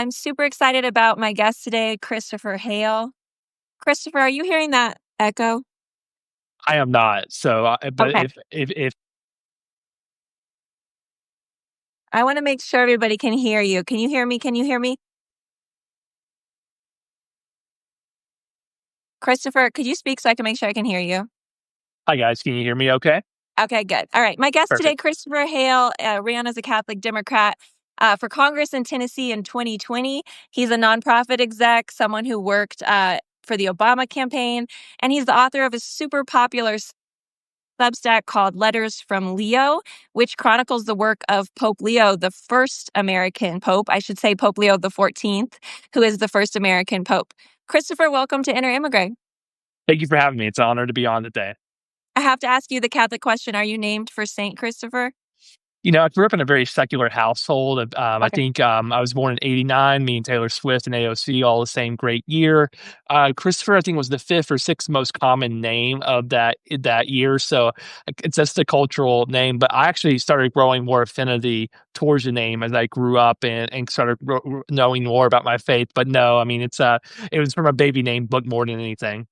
I'm super excited about my guest today, Christopher Hale. Christopher, are you hearing that echo? I am not. So, but Okay. if I want to make sure everybody can hear you. Can you hear me? Can you hear me? Christopher, could you speak so I can make sure I can hear you? hi guys, can you hear me? Okay, Okay, good. All right. My guest today, perfect. Christopher Hale, ran as a Catholic Democrat for Congress in Tennessee in 2020. He's a nonprofit exec, someone who worked for the Obama campaign, and he's the author of a super popular Substack called Letters from Leo, which chronicles the work of Pope Leo, the first American pope. I should say Pope Leo the 14th, who is the first American pope. Christopher, welcome to Inter Immigrate. Thank you for having me. It's an honor to be on today. I have to ask you the Catholic question. Are you named for Saint Christopher? I grew up in a very secular household. I Okay. think I was born in '89. Me and Taylor Swift and AOC all the same great year. Christopher, I think, was the fifth or sixth most common name of that year. So it's just a cultural name. But I actually started growing more affinity towards the name as I grew up and started knowing more about my faith. But no, I mean it was from a baby name book more than anything.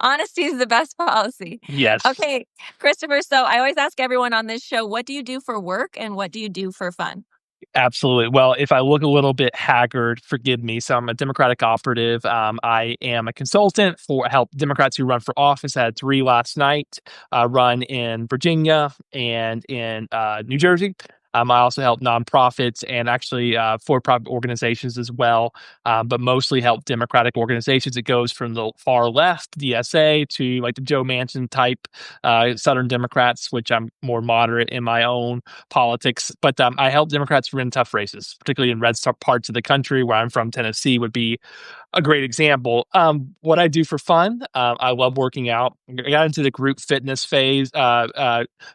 Honesty is the best policy. Yes. Okay, Christopher. So I always ask everyone on this show, what do you do for work and what do you do for fun? Absolutely. Well, if I look a little bit haggard, forgive me. So I'm a Democratic operative. I am a consultant for help Democrats who run for office. I had three last night, run in Virginia and in New Jersey. I also help nonprofits and actually for-profit organizations as well, but mostly help Democratic organizations. It goes from the far left, DSA, to like the Joe Manchin type Southern Democrats, which I'm more moderate in my own politics. But I help Democrats win tough races, particularly in parts of the country. Where I'm from, Tennessee, would be a great example. What I do for fun, I love working out. I got into the group fitness phase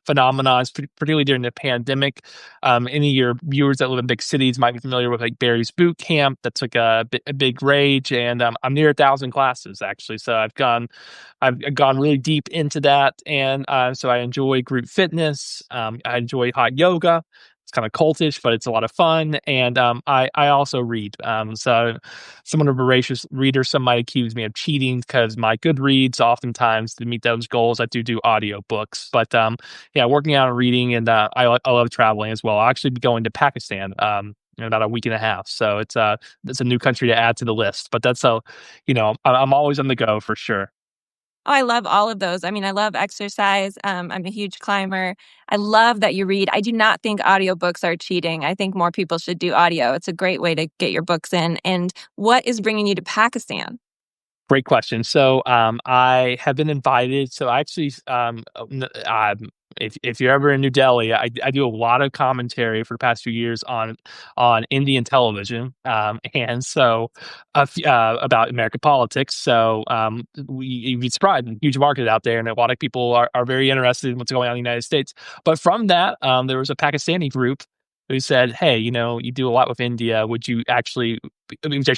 phenomenon, particularly during the pandemic. Any of your viewers that live in big cities might be familiar with like Barry's Boot Camp. That's like a big rage, and I'm near 1,000 classes actually. So I've gone really deep into that, and so I enjoy group fitness. I enjoy hot yoga. It's kind of cultish, but it's a lot of fun. And I also read. So someone a voracious reader, some might accuse me of cheating because my Goodreads, oftentimes to meet those goals, I do audiobooks. But yeah, working out and reading, and I love traveling as well. I'll actually be going to Pakistan in about a week and a half. So it's a new country to add to the list. But that's I'm always on the go for sure. Oh, I love all of those. I mean, I love exercise. I'm a huge climber. I love that you read. I do not think audiobooks are cheating. I think more people should do audio. It's a great way to get your books in. And what is bringing you to Pakistan? Great question. So, I have been invited. So, I actually, if you're ever in New Delhi, I do a lot of commentary for the past few years on Indian television, and so about American politics. So, you'd be surprised, a huge market out there, and a lot of people are very interested in what's going on in the United States. But from that, there was a Pakistani group who said, "Hey, you do a lot with India. Would you actually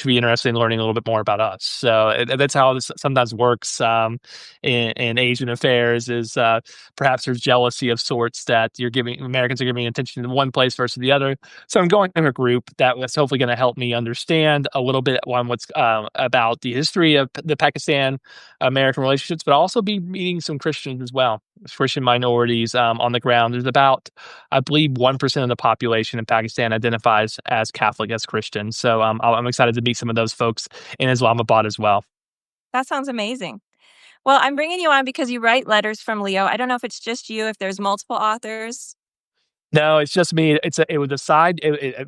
be interested in learning a little bit more about us?" So that's how this sometimes works in Asian affairs. Is perhaps there's jealousy of sorts that Americans are giving attention to one place versus the other. So I'm going to a group that was hopefully going to help me understand a little bit on what's about the history of the Pakistan American relationships, but also be meeting some Christians as well, Christian minorities on the ground. There's about, I believe, 1% of the population in Pakistan identifies as Catholic, as Christian. So I'm excited to meet some of those folks in Islamabad as well. That sounds amazing. Well, I'm bringing you on because you write letters from Leo. I don't know if it's just you, if there's multiple authors. No, it's just me. It was a side.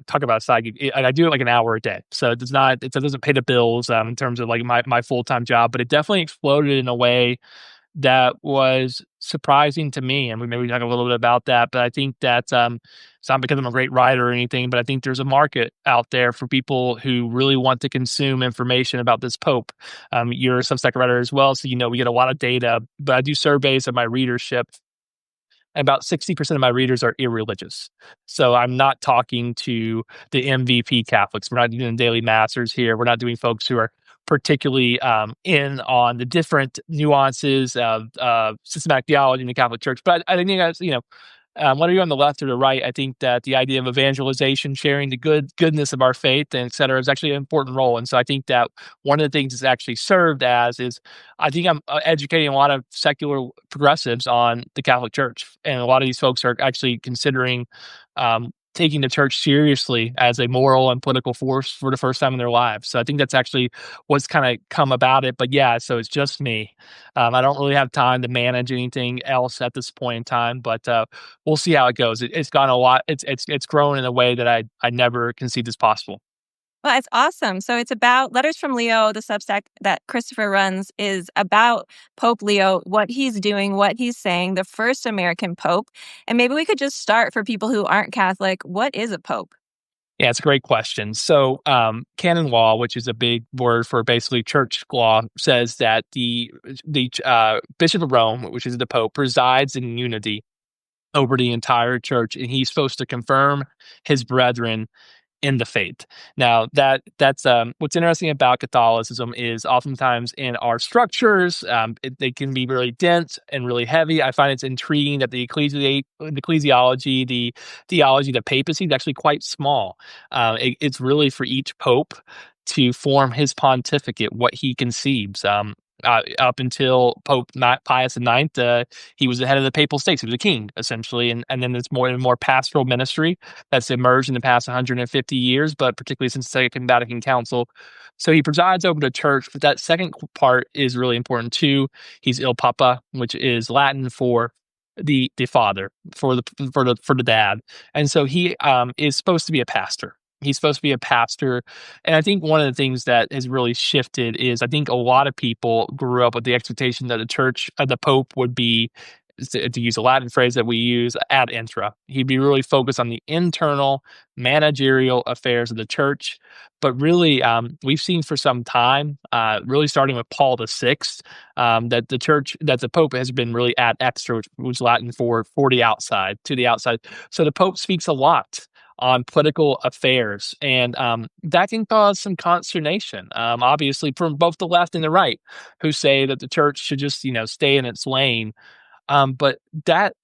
Talk about a side gig. I do it like an hour a day, so it doesn't pay the bills in terms of like my full time job. But it definitely exploded in a way that was surprising to me, and we maybe talk a little bit about that. But I think that it's not because I'm a great writer or anything, but I think there's a market out there for people who really want to consume information about this Pope. You're a Substack writer as well, so we get a lot of data. But I do surveys of my readership, and about 60% of my readers are irreligious. So I'm not talking to the MVP Catholics. We're not doing daily massers here. We're not doing folks who are particularly in on the different nuances of systematic theology in the Catholic Church. But I think that's, whether you're on the left or the right, I think that the idea of evangelization, sharing the goodness of our faith, and et cetera, is actually an important role. And so I think that one of the things it's actually served as is I think I'm educating a lot of secular progressives on the Catholic Church, and a lot of these folks are actually considering taking the church seriously as a moral and political force for the first time in their lives. So I think that's actually what's kind of come about it. But yeah, so it's just me. I don't really have time to manage anything else at this point in time, but we'll see how it goes. It's gone a lot. It's grown in a way that I never conceived as possible. Well, it's awesome. So it's about Letters from Leo. The Substack that Christopher runs is about Pope Leo, what he's doing, what he's saying, the first American pope. And maybe we could just start for people who aren't Catholic. What is a pope? Yeah, it's a great question. So, canon law, which is a big word for basically church law, says that the Bishop of Rome, which is the Pope, presides in unity over the entire church, and he's supposed to confirm his brethren in the faith. Now that's what's interesting about Catholicism is oftentimes in our structures, they can be really dense and really heavy. I find it's intriguing that the ecclesiology, the theology, the papacy is actually quite small. It's really for each pope to form his pontificate, what he conceives. Up until Pius IX, he was the head of the Papal States. He was a king, essentially, and then there's more and more pastoral ministry that's emerged in the past 150 years, but particularly since the Second Vatican Council. So he presides over the church, but that second part is really important too. He's Il Papa, which is Latin for the father, for the dad, and so he is supposed to be a pastor. He's supposed to be a pastor, and I think one of the things that has really shifted is I think a lot of people grew up with the expectation that the Pope would be, to use a Latin phrase that we use, ad intra. He'd be really focused on the internal managerial affairs of the church. But really, we've seen for some time, really starting with Paul VI, that the Pope has been really ad extra, which was Latin for the outside, to the outside. So the Pope speaks a lot on political affairs, and that can cause some consternation, obviously, from both the left and the right, who say that the church should just, stay in its lane. But that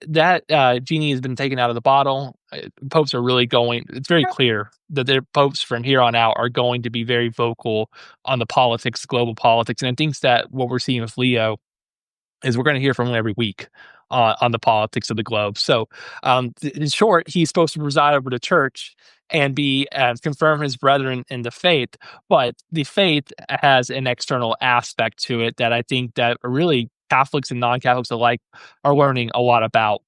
genie has been taken out of the bottle. Popes are really going. It's very clear that their popes from here on out are going to be very vocal on the politics, global politics, and I think that what we're seeing with Leo is we're going to hear from him every week on the politics of the globe. So, in short, he's supposed to preside over the church and be confirm his brethren in the faith. But the faith has an external aspect to it that I think that really Catholics and non-Catholics alike are learning a lot about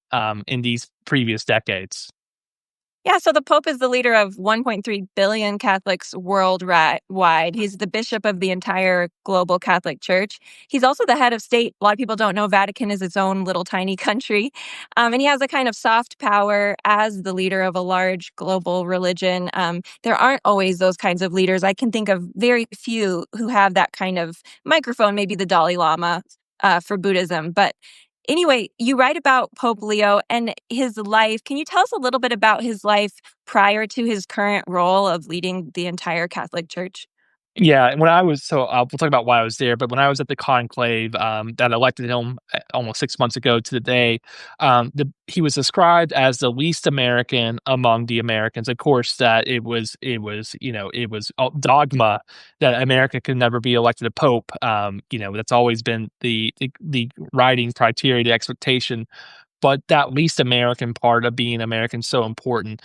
in these previous decades. Yeah, so the Pope is the leader of 1.3 billion Catholics worldwide. He's the bishop of the entire global Catholic Church. He's also the head of state. A lot of people don't know Vatican is its own little tiny country. And he has a kind of soft power as the leader of a large global religion. There aren't always those kinds of leaders. I can think of very few who have that kind of microphone, maybe the Dalai Lama for Buddhism. But anyway, you write about Pope Leo and his life. Can you tell us a little bit about his life prior to his current role of leading the entire Catholic Church? Yeah, when I was we'll talk about why I was there, but when I was at the conclave that elected him almost 6 months ago to the day, he was described as the least American among the Americans. Of course, that it was dogma that America could never be elected a pope. That's always been the writing criteria, the expectation. But that least American part of being American is so important.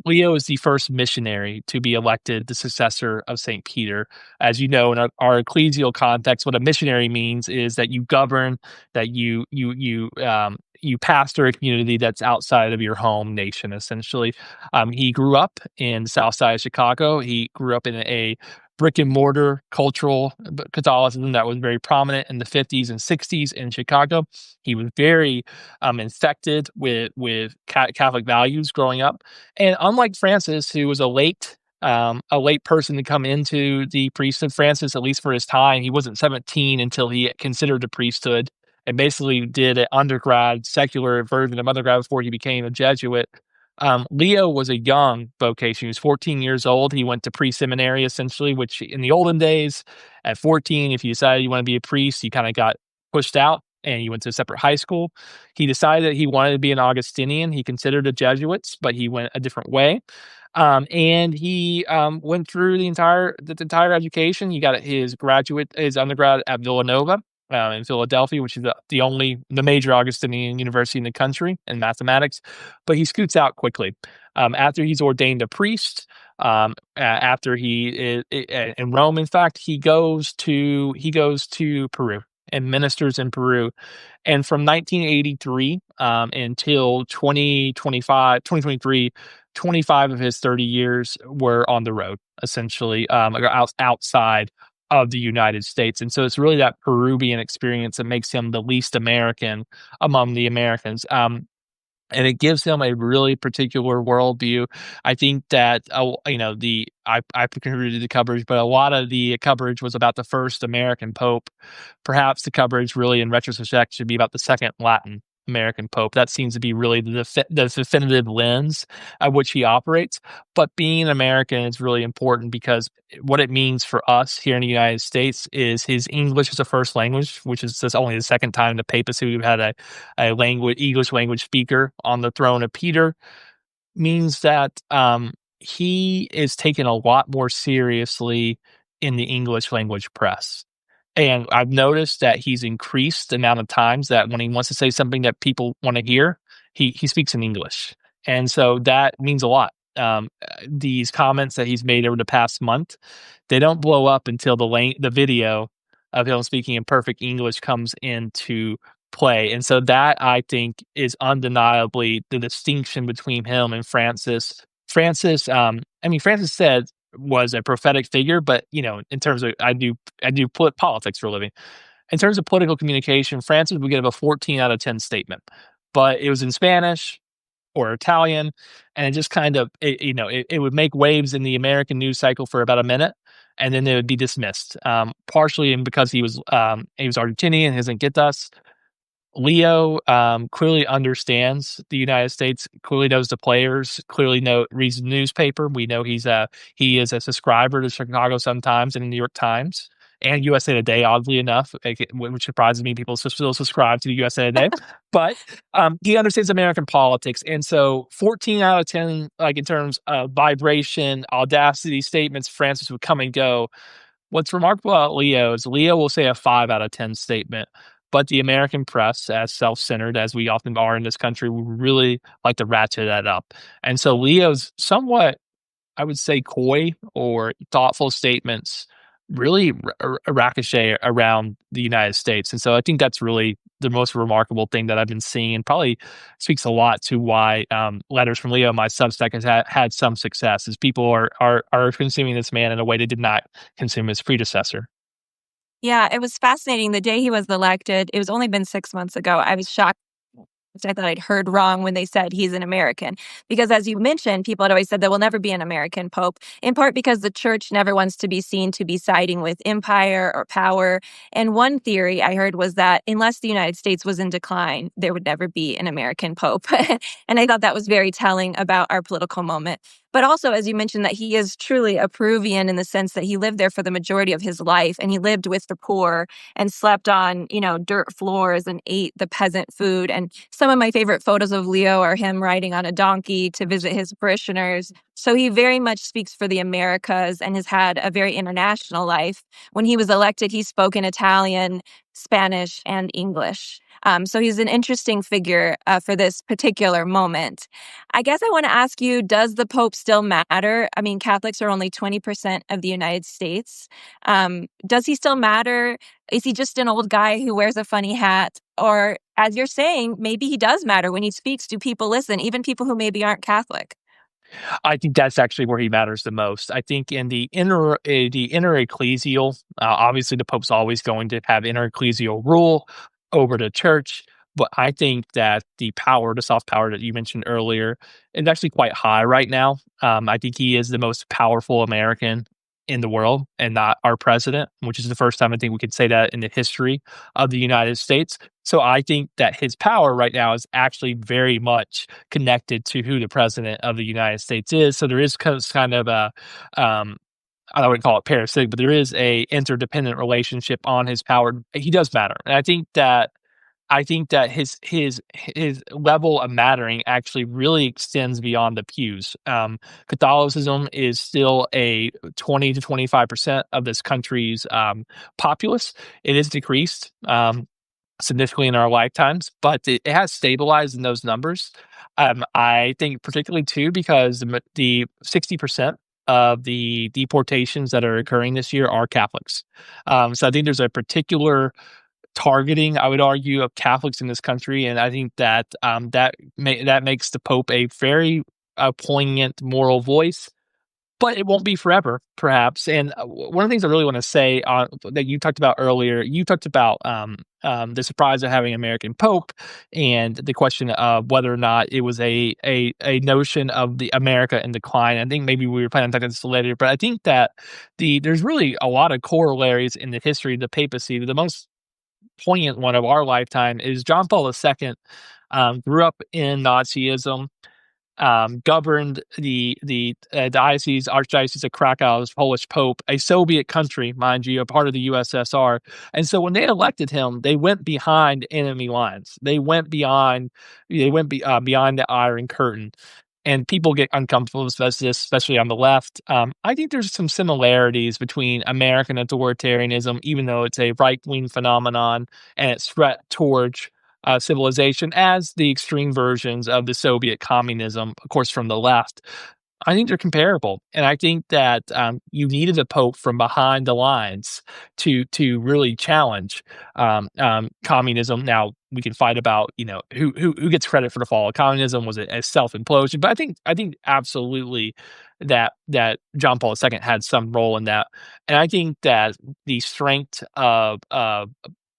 Leo is the first missionary to be elected the successor of St. Peter. As you know, in our ecclesial context, what a missionary means is that you govern, that you pastor a community that's outside of your home nation, essentially. He grew up in the South Side of Chicago. He grew up in a brick and mortar cultural Catholicism that was very prominent in the 50s and 60s in Chicago. He was very infected with Catholic values growing up, and unlike Francis, who was a late person to come into the priesthood, Francis, at least for his time, he wasn't 17 until he considered the priesthood and basically did an undergrad secular version of undergrad before he became a Jesuit. Leo was a young vocation. He was 14 years old. He went to pre-seminary, essentially, which in the olden days, at 14, if you decided you want to be a priest, you kind of got pushed out. and he went to a separate high school. He decided that he wanted to be an Augustinian. He considered the Jesuits, but he went a different way. And he went through the entire education. He got his undergrad at Villanova in Philadelphia, which is the major Augustinian university in the country in mathematics. But he scoots out quickly after he's ordained a priest. After he is in Rome, in fact, he goes to Peru and ministers in Peru. And from 1983 until 2023, 25 of his 30 years were on the road, essentially, or outside of the United States. And so it's really that Peruvian experience that makes him the least American among the Americans. And it gives him a really particular worldview. I think that, I contributed to the coverage, but a lot of the coverage was about the first American pope. Perhaps the coverage really, in retrospect, should be about the second Latin American pope. That seems to be really the definitive lens at which he operates. But being American is really important because what it means for us here in the United States is his English is a first language, which is just only the second time the papacy we've had a English language speaker on the throne of Peter, means that he is taken a lot more seriously in the English language press. And I've noticed that he's increased the amount of times that when he wants to say something that people want to hear, he speaks in English. And so that means a lot. These comments that he's made over the past month, they don't blow up until the video of him speaking in perfect English comes into play. And so that, I think, is undeniably the distinction between him and Francis. Francis said was a prophetic figure, but in terms of I do politics for a living. In terms of political communication, Francis would give a 14 out of 10 statement, but it was in Spanish or Italian, and it just kind of it would make waves in the American news cycle for about a minute, and then it would be dismissed. Partially, and because he was Argentinian, he doesn't get us. Leo clearly understands the United States, clearly knows the players, reads the newspaper. We know he is a subscriber to Chicago Sun-Times and the New York Times and USA Today. Oddly enough, which surprises me, people still subscribe to the USA Today. But he understands American politics, and so 14 out of 10, like in terms of vibration, audacity statements, Francis would come and go. What's remarkable about Leo is Leo will say a 5 out of 10 statement, but the American press, as self-centered as we often are in this country, we really like to ratchet that up. And so Leo's somewhat, I would say, coy or thoughtful statements really ricochet around the United States. And so I think that's really the most remarkable thing that I've been seeing, and probably speaks a lot to why Letters from Leo, my Substack, has had some success, is people are consuming this man in a way they did not consume his predecessor. Yeah, it was fascinating. The day he was elected, it was only been 6 months ago. I was shocked. I thought I'd heard wrong when they said he's an American. Because as you mentioned, people had always said there will never be an American pope, in part because the church never wants to be seen to be siding with empire or power. And one theory I heard was that unless the United States was in decline, there would never be an American pope. And I thought that was very telling about our political moment. But also, as you mentioned, that he is truly a Peruvian in the sense that he lived there for the majority of his life, and he lived with the poor and slept on, dirt floors and ate the peasant food. And some of my favorite photos of Leo are him riding on a donkey to visit his parishioners. So he very much speaks for the Americas and has had a very international life. When he was elected, he spoke in Italian, Spanish, and English. So he's an interesting figure for this particular moment. I guess I want to ask you, does the Pope still matter? I mean, Catholics are only 20% of the United States. Does he still matter? Is he just an old guy who wears a funny hat? Or, as you're saying, maybe he does matter. When he speaks, do people listen, even people who maybe aren't Catholic? I think that's actually where he matters the most. I think in the inner ecclesial, obviously the Pope's always going to have inner ecclesial rule over the church, but I think that the soft power that you mentioned earlier, is actually quite high right now. I think he is the most powerful American in the world and not our president, which is the first time I think we could say that in the history of the United States. So I think that his power right now is actually very much connected to who the president of the United States is. So there is kind of a, um, I wouldn't call it parasitic, but there is a interdependent relationship on his power. He does matter. And I think that I think that his level of mattering actually really extends beyond the pews. Catholicism is still a 20 to 25% of this country's populace. It is decreased significantly in our lifetimes, but it has stabilized in those numbers. I think particularly too because the 60% of the deportations that are occurring this year are Catholics. So I think there's a particular targeting, I would argue, of Catholics in this country, and I think that that makes the Pope a very poignant moral voice. But it won't be forever, perhaps. And one of the things I really want to say that you talked about earlier, you talked about the surprise of having an American Pope, and the question of whether or not it was a notion of the America in decline. I think maybe we were planning on talking this later, but I think that there's really a lot of corollaries in the history of the papacy. The most poignant one of our lifetime is John Paul II. Grew up in Nazism, governed the diocese, archdiocese of Krakow as Polish Pope, a Soviet country, mind you, a part of the USSR. And so when they elected him, they went behind enemy lines. Beyond the Iron Curtain. And people get uncomfortable with this, especially on the left. I think there's some similarities between American authoritarianism, even though it's a right wing phenomenon, and its threat towards civilization as the extreme versions of the Soviet communism, of course, from the left. I think they're comparable, and I think that you needed a pope from behind the lines to really challenge communism. Now we can fight about who gets credit for the fall of communism. Was it a self implosion? But I think absolutely that John Paul II had some role in that, and I think that the strength of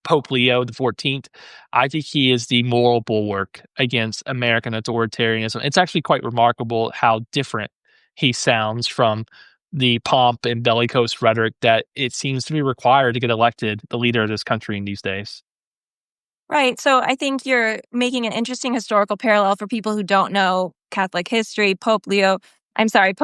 Pope Leo the 14th, I think he is the moral bulwark against American authoritarianism. It's actually quite remarkable how different he sounds from the pomp and bellicose rhetoric that it seems to be required to get elected the leader of this country in these days. Right. So I think you're making an interesting historical parallel for people who don't know Catholic history. Pope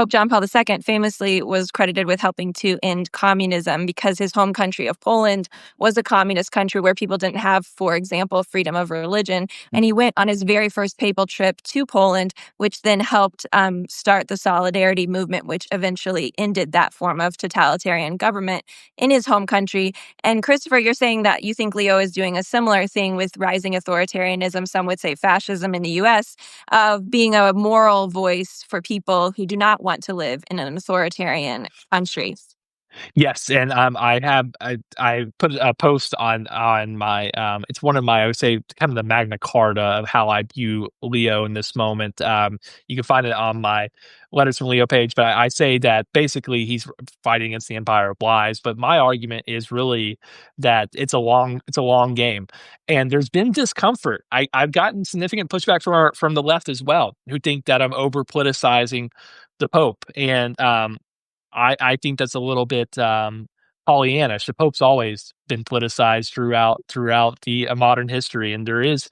John Paul II famously was credited with helping to end communism because his home country of Poland was a communist country where people didn't have, for example, freedom of religion. And he went on his very first papal trip to Poland, which then helped start the Solidarity movement, which eventually ended that form of totalitarian government in his home country. And Christopher, you're saying that you think Leo is doing a similar thing with rising authoritarianism, some would say fascism in the US, of being a moral voice for people who do not want to live in an authoritarian country. Yes, and I put a post on my it's one of my, I would say, kind of the Magna Carta of how I view Leo in this moment. You can find it on my Letters from Leo page, but I say that basically he's fighting against the empire of lies. But my argument is really that it's a long game, and there's been discomfort. I've gotten significant pushback from the left as well, who think that I'm over politicizing the Pope, and I think that's a little bit Pollyannish. The Pope's always been politicized throughout the modern history, and there is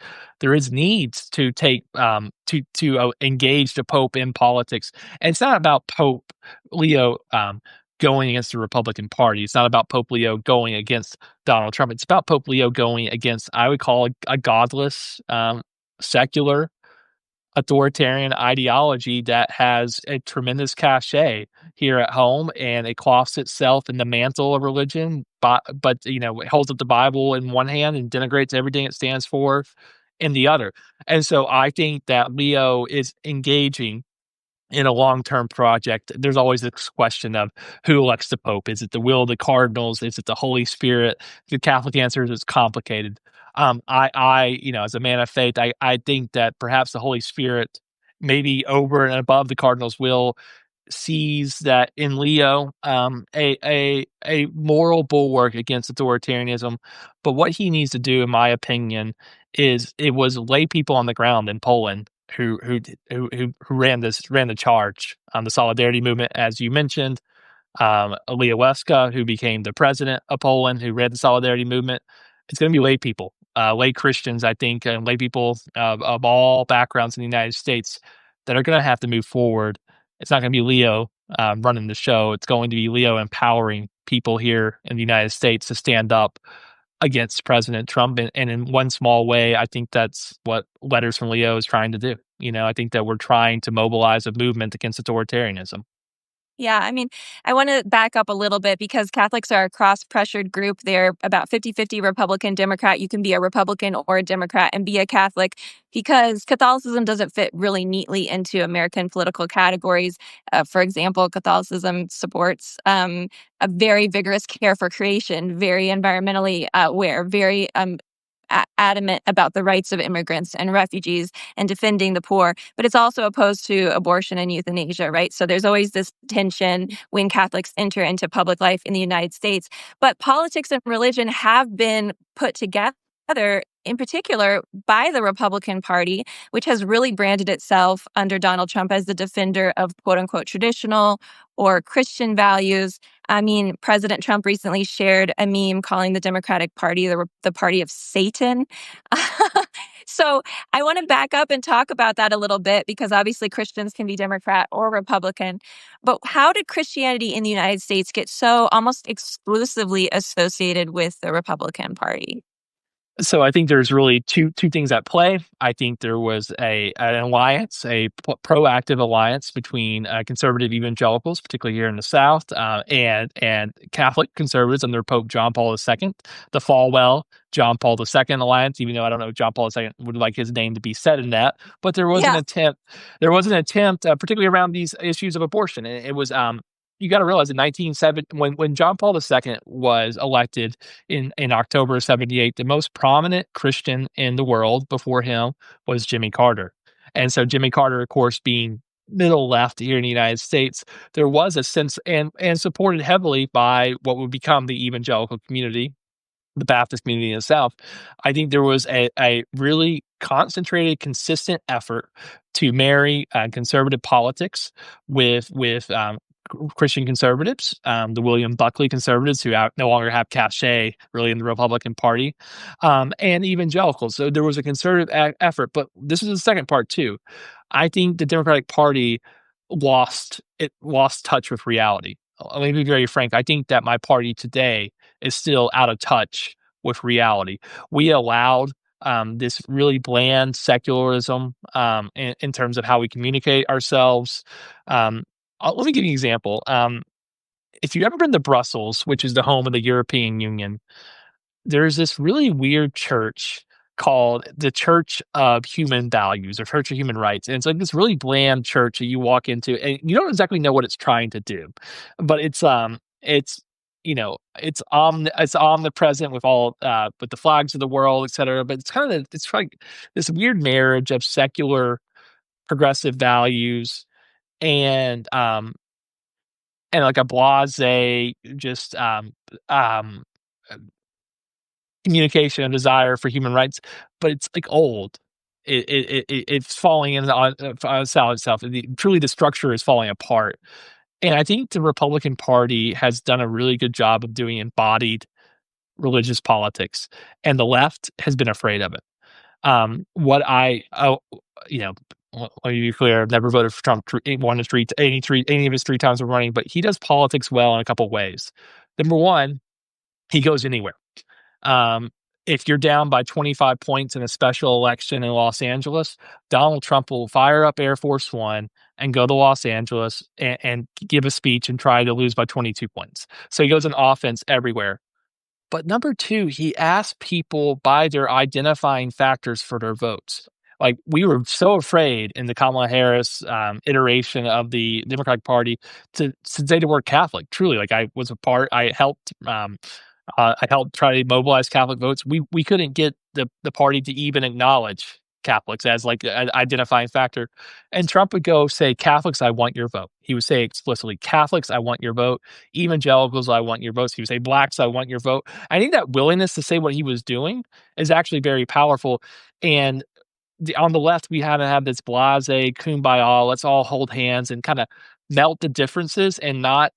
needs to take to engage the Pope in politics. And it's not about Pope Leo going against the Republican Party. It's not about Pope Leo going against Donald Trump. It's about Pope Leo going against, I would call, a godless, secular authoritarian ideology that has a tremendous cachet here at home, and it cloths itself in the mantle of religion, but it holds up the Bible in one hand and denigrates everything it stands for in the other. And so I think that Leo is engaging in a long-term project. There's always this question of who elects the Pope. Is it the will of the cardinals? Is it the Holy Spirit? The Catholic answer is it's complicated. As a man of faith, I think that perhaps the Holy Spirit, maybe over and above the cardinal's will, sees that in Leo, a moral bulwark against authoritarianism. But what he needs to do, in my opinion, is it was lay people on the ground in Poland who ran the charge on the solidarity movement, as you mentioned. Leo Leska, who became the president of Poland, who led the solidarity movement. It's going to be lay people, lay Christians, I think, and lay people of all backgrounds in the United States that are going to have to move forward. It's not going to be Leo running the show. It's going to be Leo empowering people here in the United States to stand up against President Trump, and in one small way, I think that's what Letters from Leo is trying to do. I think that we're trying to mobilize a movement against authoritarianism. Yeah, I mean, I want to back up a little bit because Catholics are a cross pressured group. They're about 50-50 Republican, Democrat. You can be a Republican or a Democrat and be a Catholic because Catholicism doesn't fit really neatly into American political categories. For example, Catholicism supports a very vigorous care for creation, very environmentally aware, very adamant about the rights of immigrants and refugees and defending the poor, but it's also opposed to abortion and euthanasia, right? So there's always this tension when Catholics enter into public life in the United States. But politics and religion have been put together, in particular, by the Republican Party, which has really branded itself under Donald Trump as the defender of quote unquote traditional or Christian values. I mean, President Trump recently shared a meme calling the Democratic Party the party of Satan. So I want to back up and talk about that a little bit because obviously Christians can be Democrat or Republican. But how did Christianity in the United States get so almost exclusively associated with the Republican Party? So I think there's really two things at play. I think there was an alliance, proactive alliance between conservative evangelicals, particularly here in the South, and Catholic conservatives under Pope John Paul II, the Falwell John Paul II alliance. Even though I don't know if John Paul II would like his name to be said in that, but there was an Yeah. attempt. There was an attempt, particularly around these issues of abortion. And it was you got to realize in 1970, when John Paul II was elected in October of 78, the most prominent Christian in the world before him was Jimmy Carter. And so Jimmy Carter, of course, being middle left here in the United States, there was a sense and supported heavily by what would become the evangelical community, the Baptist community in the South. I think there was a really concentrated, consistent effort to marry conservative politics with Christian conservatives, the William Buckley conservatives who no longer have cachet really in the Republican Party, and evangelicals. So there was a conservative effort, but this is the second part too. I think the Democratic Party lost touch with reality. Let me be very frank. I think that my party today is still out of touch with reality. We allowed this really bland secularism in terms of how we communicate ourselves. Um, Let me give you an example. If you've ever been to Brussels, which is the home of the European Union, there's this really weird church called the Church of Human Values or Church of Human Rights. And it's like this really bland church that you walk into and you don't exactly know what it's trying to do. But it's it's omnipresent with all with the flags of the world, et cetera. But it's like this weird marriage of secular progressive values and like a blase just um communication and desire for human rights, but it's, like, old. It's falling in on itself. Truly, the structure is falling apart, and I think the Republican Party has done a really good job of doing embodied religious politics, and the left has been afraid of it. What I you know, let me be clear, I've never voted for Trump 1 of 3 any of his 3 times of running, but he does politics well in a couple ways. Number 1, he goes anywhere. Um, if you're down by 25 points in a special election in Los Angeles, Donald Trump will fire up Air Force One and go to Los Angeles and give a speech and try to lose by 22 points. So he goes on offense everywhere. But number 2, he asked people by their identifying factors for their votes. Like, we were so afraid in the Kamala Harris, iteration of the Democratic Party to say the word Catholic. Truly, like, I helped try to mobilize Catholic votes. We couldn't get the party to even acknowledge Catholics as, like, an identifying factor, and Trump would go say, "Catholics, I want your vote." He would say explicitly, "Catholics, I want your vote. Evangelicals, I want your votes." He would say, "Blacks, I want your vote." I think that willingness to say what he was doing is actually very powerful, and on the left, we haven't had this blase kumbaya, let's all hold hands and kind of melt the differences and not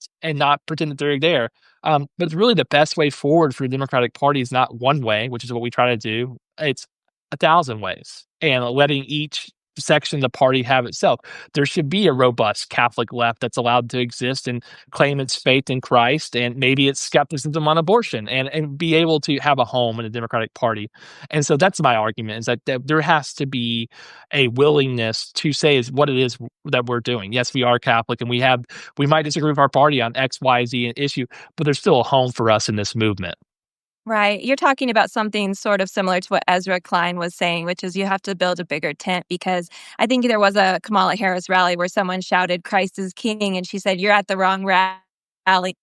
pretend that they're there. But really the best way forward for the Democratic Party is not one way, which is what we try to do. It's 1,000 ways, and letting each section of the party have itself. There should be a robust Catholic left that's allowed to exist and claim its faith in Christ, and maybe its skepticism on abortion, and be able to have a home in the Democratic Party. And so that's my argument, is that there has to be a willingness to say is what it is that we're doing. Yes, we are Catholic, and we might disagree with our party on X, Y, Z issue, but there's still a home for us in this movement. Right. You're talking about something sort of similar to what Ezra Klein was saying, which is you have to build a bigger tent because I think there was a Kamala Harris rally where someone shouted, Christ is king. And she said, you're at the wrong rally.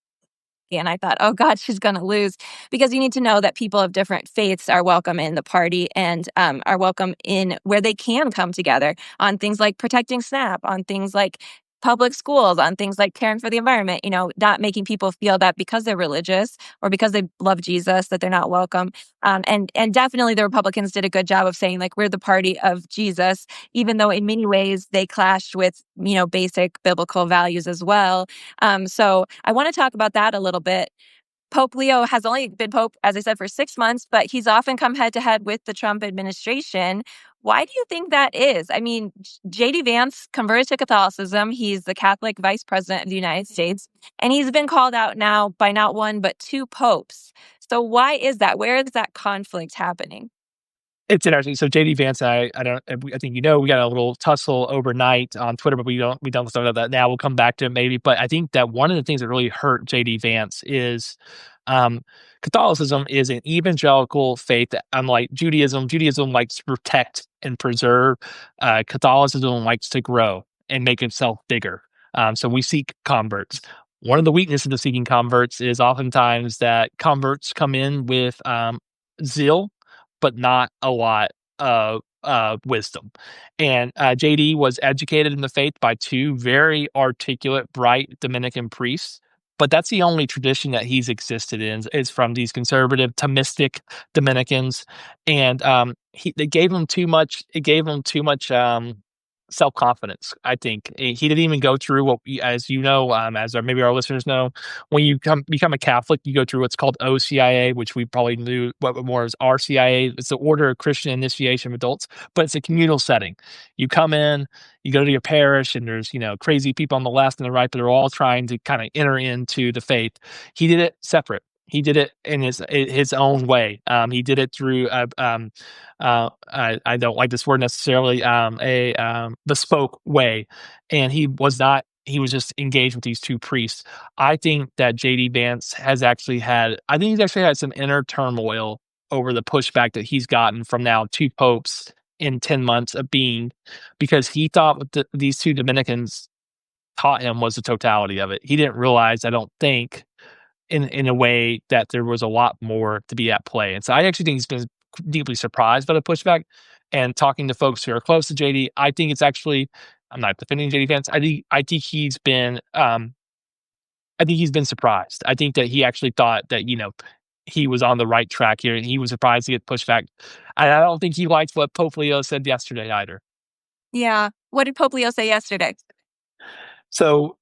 And I thought, oh God, she's going to lose because you need to know that people of different faiths are welcome in the party and are welcome in where they can come together on things like protecting SNAP, on things like public schools, on things like caring for the environment, not making people feel that because they're religious or because they love Jesus, that they're not welcome. And definitely the Republicans did a good job of saying like, we're the party of Jesus, even though in many ways they clashed with, basic biblical values as well. So I want to talk about that a little bit. Pope Leo has only been Pope, as I said, for 6 months, but he's often come head to head with the Trump administration. Why do you think that is? I mean, J.D. Vance converted to Catholicism. He's the Catholic vice president of the United States, and he's been called out now by not one, but two popes. So why is that? Where is that conflict happening? It's interesting. So JD Vance and I think we got a little tussle overnight on Twitter, but we don't talk about that now. We'll come back to it maybe. But I think that one of the things that really hurt JD Vance is um, Catholicism is an evangelical faith. That, unlike Judaism, Judaism likes to protect and preserve. Catholicism likes to grow and make itself bigger. So we seek converts. One of the weaknesses of seeking converts is oftentimes that converts come in with zeal but not a lot of wisdom. And JD was educated in the faith by two very articulate, bright Dominican priests. But that's the only tradition that he's existed in is from these conservative Thomistic Dominicans, and they gave him too much. It gave him too much self confidence. I think he didn't even go through what, as you know, maybe our listeners know, when you become a Catholic, you go through what's called OCIA, which we probably knew what more is RCIA. It's the Order of Christian Initiation of Adults, but it's a communal setting. You come in, you go to your parish, and there's crazy people on the left and the right, but they're all trying to kind of enter into the faith. He did it separate. He did it in his own way. He did it through I don't like this word necessarily, a bespoke way, and he was not. He was just engaged with these two priests. I think that JD Vance has actually had. I think he's actually had some inner turmoil over the pushback that he's gotten from now two popes in 10 months of being, because he thought what these two Dominicans taught him was the totality of it. He didn't realize, I don't think, in a way that there was a lot more to be at play. And so I actually think he's been deeply surprised by the pushback. And talking to folks who are close to JD, I think it's actually, I'm not defending JD Vance. I think he's been surprised. I think that he actually thought that he was on the right track here, and he was surprised to get pushback. And I don't think he liked what Pope Leo said yesterday either. Yeah. What did Pope Leo say yesterday? So,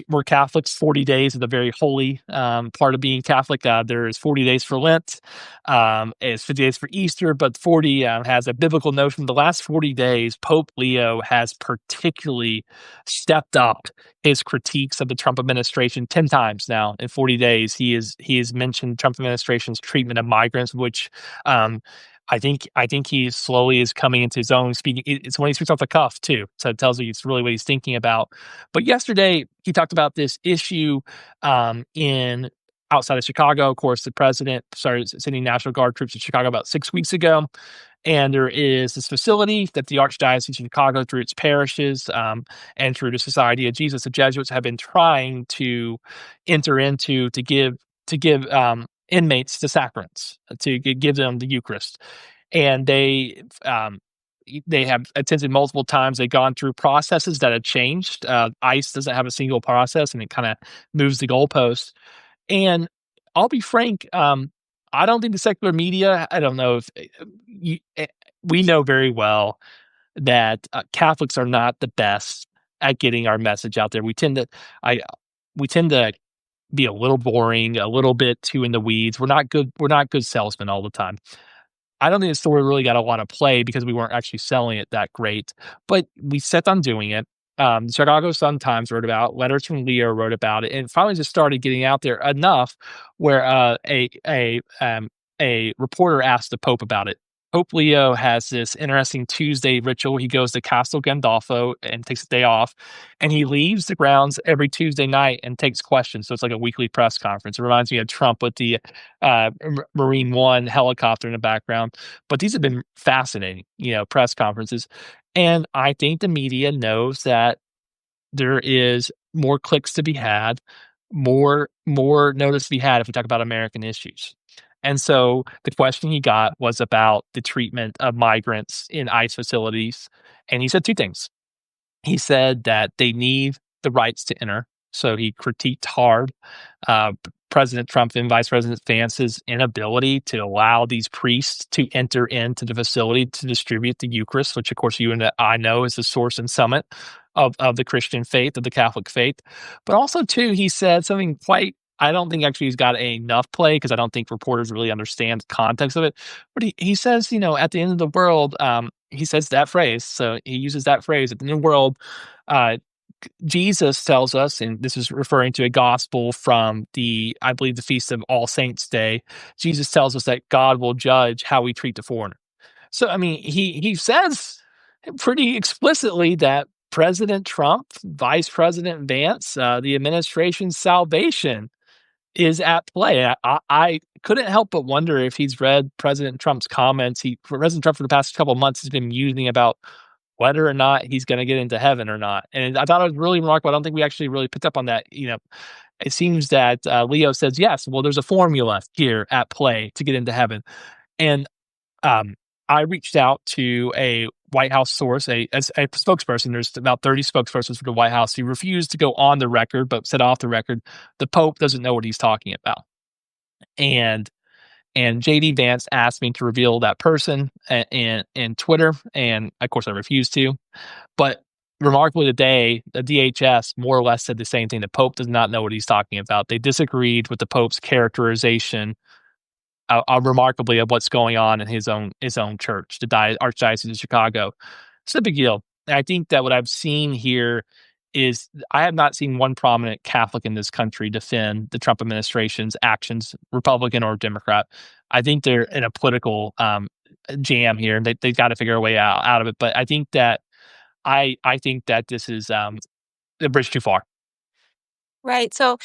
we're Catholics. 40 days is the very holy part of being Catholic. There's 40 days for Lent. It's 50 days for Easter, but 40 has a biblical notion. The last 40 days, Pope Leo has particularly stepped up his critiques of the Trump administration 10 times now in 40 days. He has mentioned Trump administration's treatment of migrants, which I think he slowly is coming into his own speaking. It's when he speaks off the cuff too, so it tells you it's really what he's thinking about. But yesterday he talked about this issue in outside of Chicago. Of course, the president started sending National Guard troops to Chicago about 6 weeks ago, and there is this facility that the Archdiocese of Chicago, through its parishes and through the Society of Jesus, the Jesuits have been trying to enter into to give inmates the sacraments, to give them the Eucharist, and they have attended multiple times. They've gone through processes that have changed. ICE doesn't have a single process, and it kind of moves the goalposts. And I'll be frank, I don't think the secular media. I don't know if we know very well that Catholics are not the best at getting our message out there. I we tend to be a little boring, a little bit too in the weeds. We're not good salesmen all the time. I don't think the story really got a lot of play because we weren't actually selling it that great, but we set on doing it. The Chicago Sun-Times wrote about it, Letters from Leo wrote about it, and it finally just started getting out there enough where, a reporter asked the Pope about it. Pope Leo has this interesting Tuesday ritual. He goes to Castel Gandolfo and takes a day off, and he leaves the grounds every Tuesday night and takes questions, so it's like a weekly press conference. It reminds me of Trump with the Marine One helicopter in the background. But these have been fascinating, press conferences. And I think the media knows that there is more clicks to be had, more notice to be had if we talk about American issues. And so the question he got was about the treatment of migrants in ICE facilities. And he said two things. He said that they need the rights to enter. So he critiqued hard President Trump and Vice President Vance's inability to allow these priests to enter into the facility to distribute the Eucharist, which, of course, you and I know is the source and summit of the Christian faith, of the Catholic faith. But also, too, he said something quite, I don't think actually he's got enough play because I don't think reporters really understand the context of it. But he says, at the end of the world, he says that phrase. So he uses that phrase at the end of the world. Uh, Jesus tells us, and this is referring to a gospel from I believe, the Feast of All Saints Day. Jesus tells us that God will judge how we treat the foreigner. So, I mean, he says pretty explicitly that President Trump, Vice President Vance, the administration's salvation is at play. I couldn't help but wonder if he's read President Trump's comments. President Trump for the past couple of months has been musing about whether or not he's going to get into heaven or not. And I thought it was really remarkable. I don't think we actually really picked up on that. It seems that Leo says yes. Well, there's a formula here at play to get into heaven. And um, I reached out to a White House source, as a spokesperson. There's about 30 spokespersons for the White House. He refused to go on the record, but said off the record, the Pope doesn't know what he's talking about. And JD Vance asked me to reveal that person in Twitter, and of course I refused to. But remarkably today, the DHS more or less said the same thing. The Pope does not know what he's talking about. They disagreed with the Pope's characterization, remarkably, of what's going on in his own church, the Archdiocese of Chicago. It's a big deal. And I think that what I've seen here is I have not seen one prominent Catholic in this country defend the Trump administration's actions, Republican or Democrat. I think they're in a political jam here. They've got to figure a way out of it. But I think that this is a bridge too far. Right. So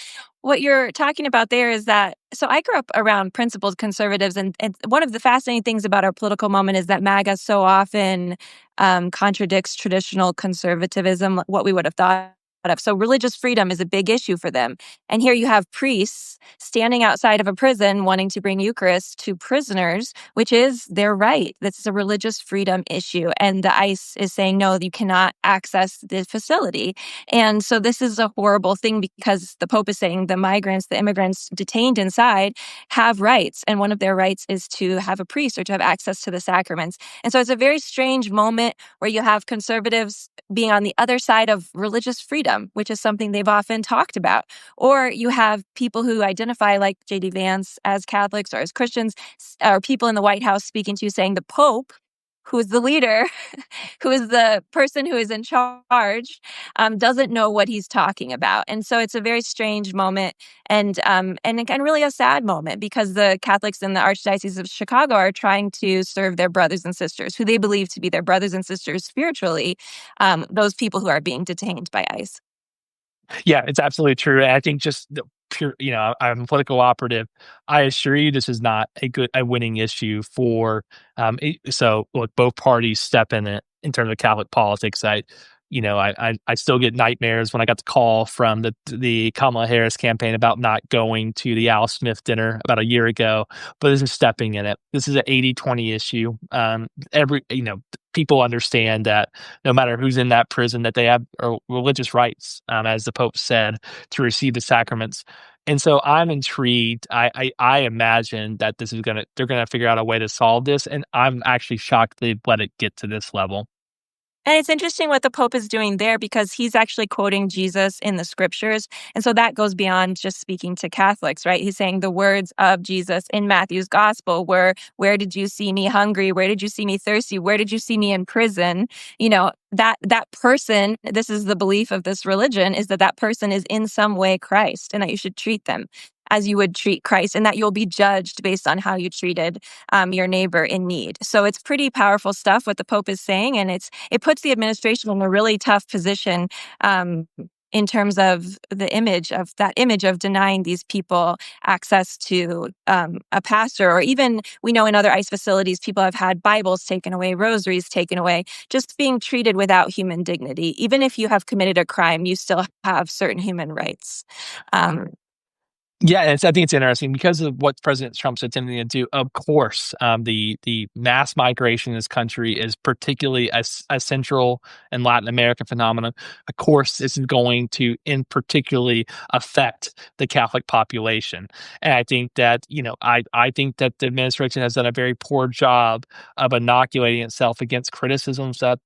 what you're talking about there is that so I grew up around principled conservatives, and one of the fascinating things about our political moment is that MAGA so often contradicts traditional conservatism, what we would have thought of. So religious freedom is a big issue for them. And here you have priests standing outside of a prison wanting to bring Eucharist to prisoners, which is their right. This is a religious freedom issue. And the ICE is saying, no, you cannot access the facility. And so this is a horrible thing because the Pope is saying the migrants, the immigrants detained inside have rights. And one of their rights is to have a priest or to have access to the sacraments. And so it's a very strange moment where you have conservatives being on the other side of religious freedom, which is something they've often talked about. Or you have people who identify like J.D. Vance as Catholics or as Christians, or people in the White House speaking to you saying the Pope, who is the leader, who is the person who is in charge, doesn't know what he's talking about. And so it's a very strange moment and really a sad moment because the Catholics in the Archdiocese of Chicago are trying to serve their brothers and sisters, who they believe to be their brothers and sisters spiritually, those people who are being detained by ICE. Yeah, it's absolutely true. And I think just the pure, I'm a political operative. I assure you, this is not a winning issue for. So look, both parties step in it in terms of Catholic politics. I still get nightmares when I got the call from the Kamala Harris campaign about not going to the Al Smith dinner about a year ago. But this is stepping in it. This is an 80-20 issue. People understand that no matter who's in that prison, that they have religious rights, as the Pope said, to receive the sacraments. And so I'm intrigued. I imagine that they're gonna figure out a way to solve this, and I'm actually shocked they let it get to this level. And it's interesting what the Pope is doing there because he's actually quoting Jesus in the scriptures. And so that goes beyond just speaking to Catholics, right? He's saying the words of Jesus in Matthew's gospel were, "Where did you see me hungry? Where did you see me thirsty? Where did you see me in prison?" You know, that person, this is the belief of this religion, is that that person is in some way Christ and that you should treat them as you would treat Christ, and that you'll be judged based on how you treated your neighbor in need. So it's pretty powerful stuff what the Pope is saying, and it puts the administration in a really tough position um, in terms of the image of denying these people access to a pastor, or even we know in other ICE facilities people have had Bibles taken away, rosaries taken away, just being treated without human dignity. Even if you have committed a crime, you still have certain human rights. Um, Yeah, I think it's interesting because of what President Trump's attempting to do. Of course, the mass migration in this country is particularly a Central and Latin American phenomenon. Of course, this is going to, in particularly, affect the Catholic population, and I think that I think that the administration has done a very poor job of inoculating itself against criticisms that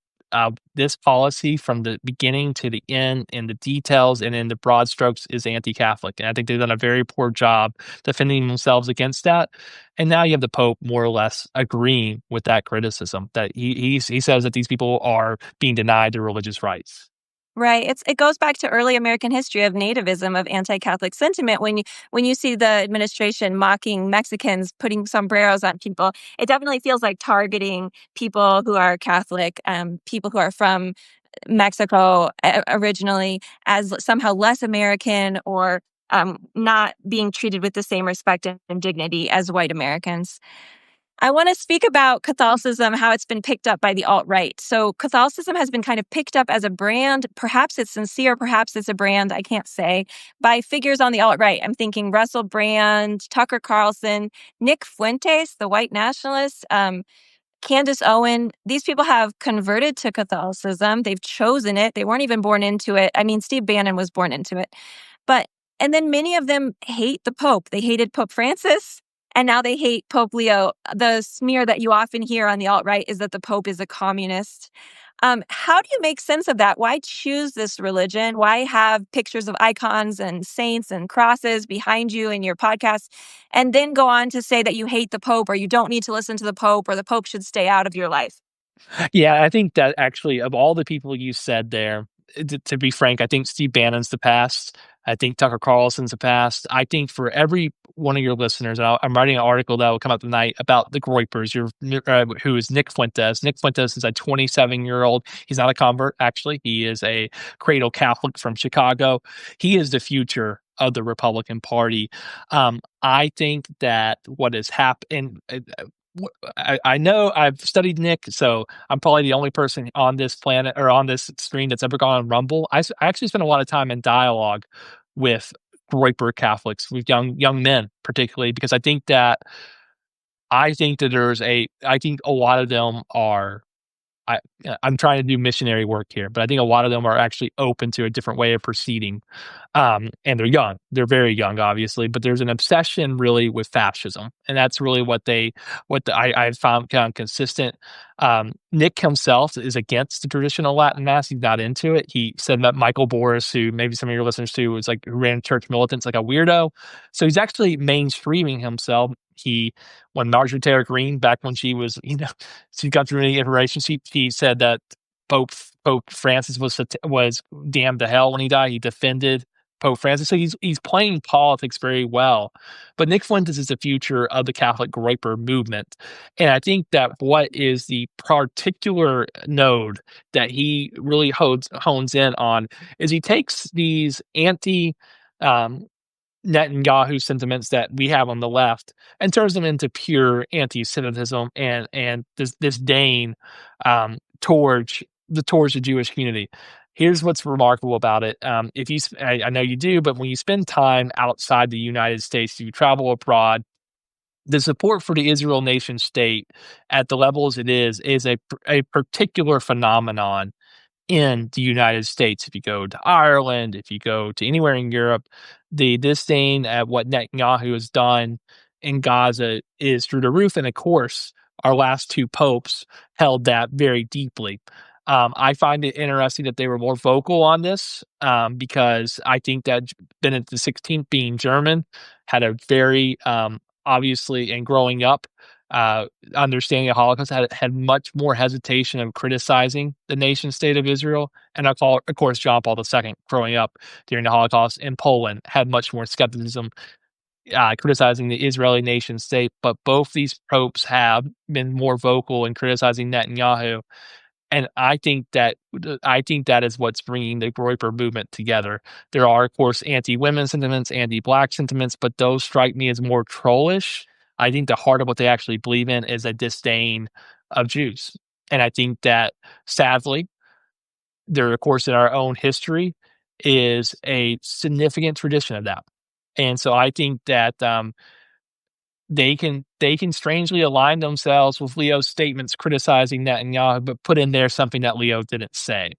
this policy from the beginning to the end in the details and in the broad strokes is anti-Catholic. And I think they've done a very poor job defending themselves against that. And now you have the Pope more or less agreeing with that criticism that he says that these people are being denied their religious rights. Right. It goes back to early American history of nativism, of anti-Catholic sentiment. When you see the administration mocking Mexicans, putting sombreros on people, it definitely feels like targeting people who are Catholic, people who are from Mexico originally, as somehow less American, or not being treated with the same respect and dignity as white Americans. I want to speak about Catholicism, how it's been picked up by the alt-right. So Catholicism has been kind of picked up as a brand. Perhaps it's sincere, perhaps it's a brand, I can't say, by figures on the alt-right. I'm thinking Russell Brand, Tucker Carlson, Nick Fuentes, the white nationalist, Candace Owen. These people have converted to Catholicism. They've chosen it. They weren't even born into it. I mean, Steve Bannon was born into it. But and then many of them hate the Pope. They hated Pope Francis, and now they hate Pope Leo. The smear that you often hear on the alt-right is that the Pope is a communist. How do you make sense of that? Why choose this religion? Why have pictures of icons and saints and crosses behind you in your podcast, and then go on to say that you hate the Pope, or you don't need to listen to the Pope, or the Pope should stay out of your life? Yeah, I think that actually, of all the people you said there, to be frank, I think Steve Bannon's the past. I think Tucker Carlson's the past. I think for every one of your listeners, and I'm writing an article that will come out tonight about the Groypers, who is Nick Fuentes. Nick Fuentes is a 27-year-old. He's not a convert, actually. He is a cradle Catholic from Chicago. He is the future of the Republican Party. I think that what has happened, I know I've studied Nick, so I'm probably the only person on this planet or on this screen that's ever gone on Rumble. I actually spent a lot of time in dialogue with Groyper Catholics, with young men, particularly because I think that I think a lot of them are I I'm trying to do missionary work here, but I think a lot of them are actually open to a different way of proceeding. And they're young. They're very young, obviously, but there's an obsession really with fascism, and that's really I've found kind of consistent. Nick himself is against the traditional Latin mass. He's not into it. He said that Michael Boris, who maybe some of your listeners to, was like who ran church militants, like a weirdo. So he's actually mainstreaming himself. When Marjorie Taylor Greene, back when she was, she got through any information. She said that Pope Pope Francis was damned to hell when he died. He defended Pope Francis, so he's playing politics very well. But Nick Fuentes is the future of the Catholic Groyper movement, and I think that what is the particular node that he really hones in on is he takes these anti. Um, Netanyahu sentiments that we have on the left and turns them into pure anti-Semitism and this disdain towards the Jewish community. Here's what's remarkable about it. If you, I know you do, but when you spend time outside the United States, you travel abroad, the support for the Israel nation state at the levels it is a particular phenomenon in the United States. If you go to Ireland, if you go to anywhere in Europe, the disdain at what Netanyahu has done in Gaza is through the roof. And of course, our last two popes held that very deeply. I find it interesting that they were more vocal on this, because I think that Benedict the 16th, being German, had a very, obviously, and growing up, uh, understanding the Holocaust, had much more hesitation of criticizing the nation state of Israel. And I call, of course, John Paul II, growing up during the Holocaust in Poland, had much more skepticism, criticizing the Israeli nation state. But both these popes have been more vocal in criticizing Netanyahu, and I think that is what's bringing the Groyper movement together. There are, of course, anti-women sentiments, anti-black sentiments, but those strike me as more trollish. I think the heart of what they actually believe in is a disdain of Jews, and I think that, sadly, there, of course, in our own history, is a significant tradition of that. And so I think that, they can strangely align themselves with Leo's statements criticizing Netanyahu, but put in there something that Leo didn't say,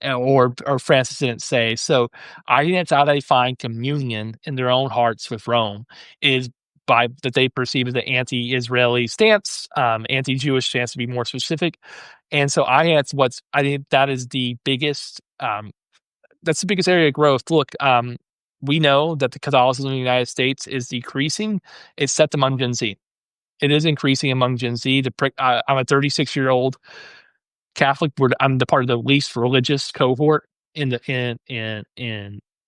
or Francis didn't say. So I think that's how they find communion in their own hearts with Rome, is by that they perceive as the anti-Israeli stance, anti-Jewish stance to be more specific. And so I think that is the biggest, that's the biggest area of growth. Look, we know that the Catholicism in the United States is decreasing. It's set among Gen Z. It is increasing among Gen Z. I'm a 36-year-old Catholic. I'm the part of the least religious cohort in the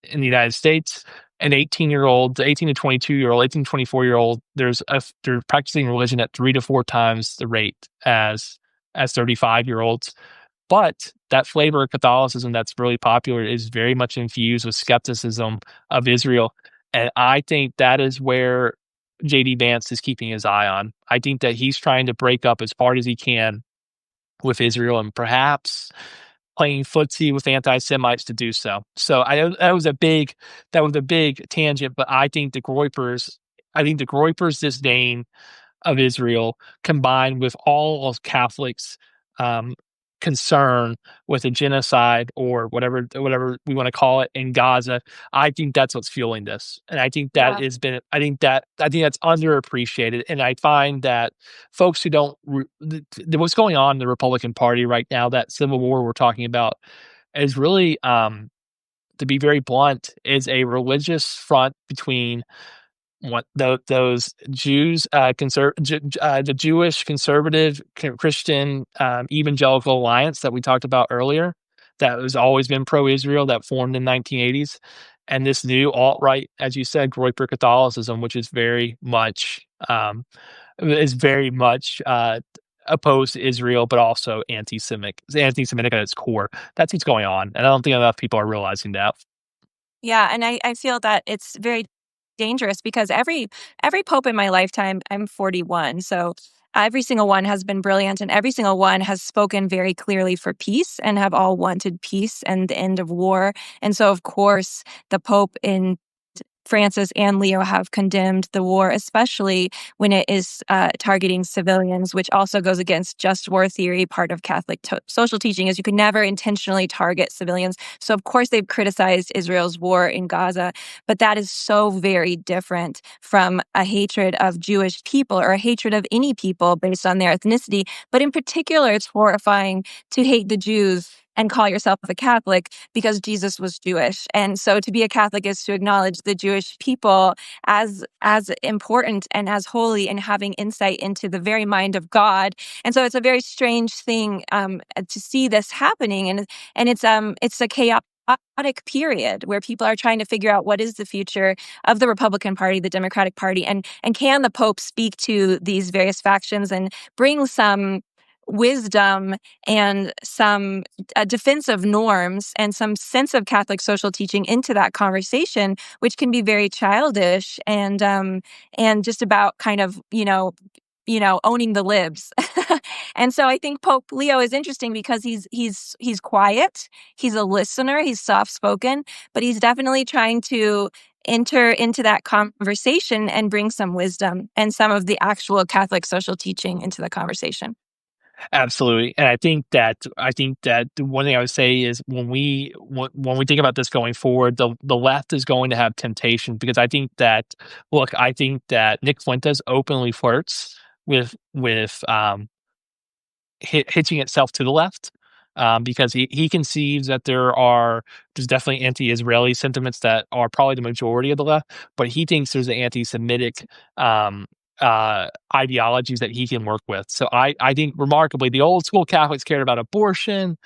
United States. An 18-year-old, the 18 to 22-year-old, 18 to 24-year-old, they're practicing religion at 3 to 4 times the rate as 35-year-olds. But that flavor of Catholicism that's really popular is very much infused with skepticism of Israel. And I think that is where JD Vance is keeping his eye on. I think that he's trying to break up as hard as he can with Israel, and perhaps playing footsie with anti-Semites to do so. So I know that was a big tangent, but I think the Groypers' disdain of Israel, combined with all of Catholics' um, concern with a genocide, or whatever we want to call it, in Gaza. I think that's what's fueling this, and I think that Yeah. has been. I think that's underappreciated, and I find that folks who don't what's going on in the Republican Party right now, that civil war we're talking about, is really, to be very blunt, is a religious front between what those Jews, the Jewish conservative Christian, evangelical alliance that we talked about earlier, that has always been pro-Israel, that formed in 1980s, and this new alt-right, as you said, Groyper Catholicism, which is very much opposed to Israel, but also anti-Semitic, anti-Semitic at its core. That's what's going on, and I don't think enough people are realizing that. Yeah, and I feel that it's very dangerous because every pope in my lifetime, I'm 41, so every single one has been brilliant, and every single one has spoken very clearly for peace and have all wanted peace and the end of war. And so, of course, the Pope in Francis and Leo have condemned the war, especially when it is targeting civilians, which also goes against just war theory. Part of Catholic social teaching is you can never intentionally target civilians. So, of course, they've criticized Israel's war in Gaza, but that is so very different from a hatred of Jewish people or a hatred of any people based on their ethnicity. But in particular, it's horrifying to hate the Jews and call yourself a Catholic because Jesus was Jewish. And so to be a Catholic is to acknowledge the Jewish people as important and as holy and having insight into the very mind of God. And so it's a very strange thing to see this happening, and it's a chaotic period where people are trying to figure out what is the future of the Republican Party, the Democratic Party, and can the Pope speak to these various factions and bring some wisdom and some defensive norms and some sense of Catholic social teaching into that conversation, which can be very childish and just about kind of owning the libs. And so I think Pope Leo is interesting because he's quiet, he's a listener, he's soft spoken, but he's definitely trying to enter into that conversation and bring some wisdom and some of the actual Catholic social teaching into the conversation. Absolutely, and I think that the one thing I would say is when we think about this going forward, the left is going to have temptation, because I think that Nick Fuentes openly flirts with hitching itself to the left. because he conceives that there's definitely anti-Israeli sentiments that are probably the majority of the left, but he thinks there's an anti-Semitic um, ideologies that he can work with. So I think remarkably, the old school Catholics cared about abortion,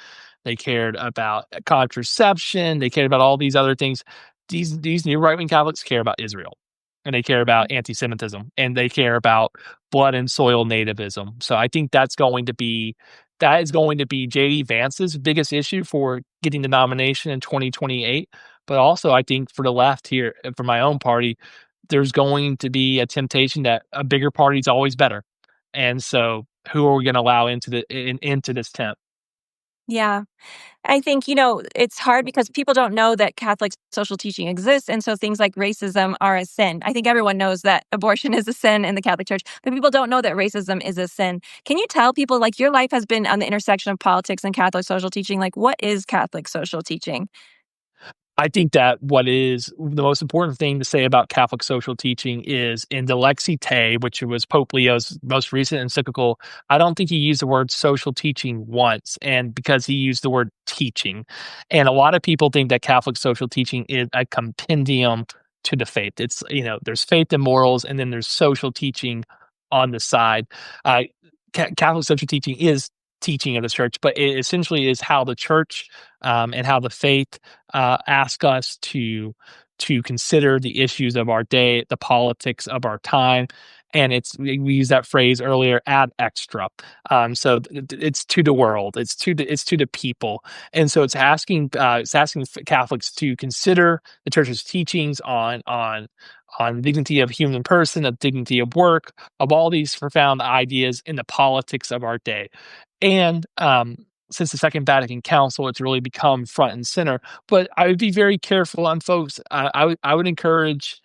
they cared about contraception, they cared about all these other things. These new right wing Catholics care about Israel, and they care about anti-Semitism, and they care about blood and soil nativism. So I think that is going to be JD Vance's biggest issue for getting the nomination in 2028. But also, I think for the left here, for my own party, there's going to be a temptation that a bigger party is always better. And so, who are we going to allow into this tent? Yeah. I think, it's hard because people don't know that Catholic social teaching exists. And so things like racism are a sin. I think everyone knows that abortion is a sin in the Catholic Church, but people don't know that racism is a sin. Can you tell people, like, your life has been on the intersection of politics and Catholic social teaching? Like, what is Catholic social teaching? I think that what is the most important thing to say about Catholic social teaching is in the Lexi Te, which was Pope Leo's most recent encyclical. I don't think he used the word social teaching once, and because he used the word teaching. And a lot of people think that Catholic social teaching is a compendium to the faith. It's, there's faith and morals, and then there's social teaching on the side. Uh, Catholic social teaching is teaching of the church, but it essentially is how the church and how the faith ask us to consider the issues of our day, the politics of our time, and we used that phrase earlier, ad extra. So it's to the world, it's to the people, and so it's asking Catholics to consider the church's teachings on the dignity of human person, the dignity of work, of all these profound ideas in the politics of our day. And since the Second Vatican Council, it's really become front and center. But I would be very careful on folks. I would encourage.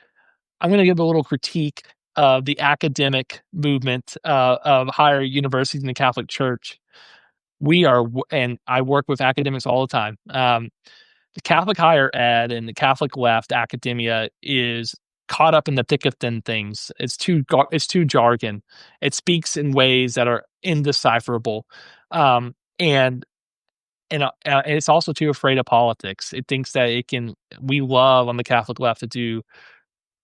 I'm going to give a little critique of the academic movement of higher universities in the Catholic Church. And I work with academics all the time. The Catholic higher ed and the Catholic left academia is caught up in the thick of thin things. It's too jargon. It speaks in ways that are indecipherable, um, and and it's also too afraid of politics. It thinks that it can. We love on the Catholic left to do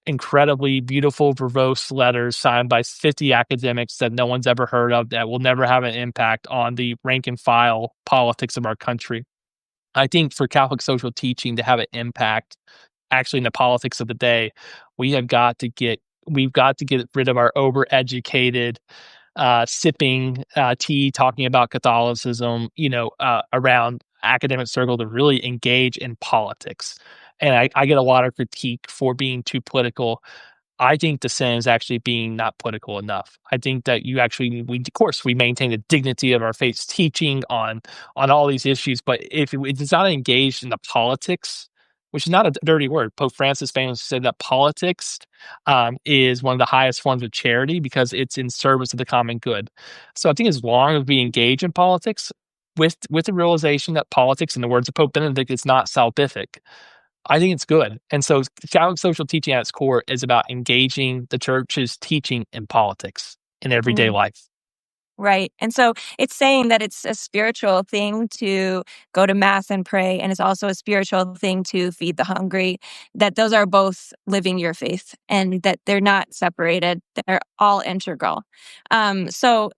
incredibly beautiful, verbose letters signed by 50 academics that no one's ever heard of that will never have an impact on the rank and file politics of our country. I think for Catholic social teaching to have an impact actually in the politics of the day, we've got to get rid of our overeducated sipping tea, talking about Catholicism, around academic circle to really engage in politics. And I get a lot of critique for being too political. I think the sin is actually being not political enough. I think that of course, we maintain the dignity of our faith's teaching on all these issues, but if it's not engaged in the politics, which is not a dirty word. Pope Francis famously said that politics is one of the highest forms of charity because it's in service of the common good. So I think as long as we engage in politics with the realization that politics, in the words of Pope Benedict, is not salvific, I think it's good. And so Catholic social teaching at its core is about engaging the church's teaching in politics in everyday Mm. life. Right. And so it's saying that it's a spiritual thing to go to mass and pray, and it's also a spiritual thing to feed the hungry, that those are both living your faith and that they're not separated. They're all integral. So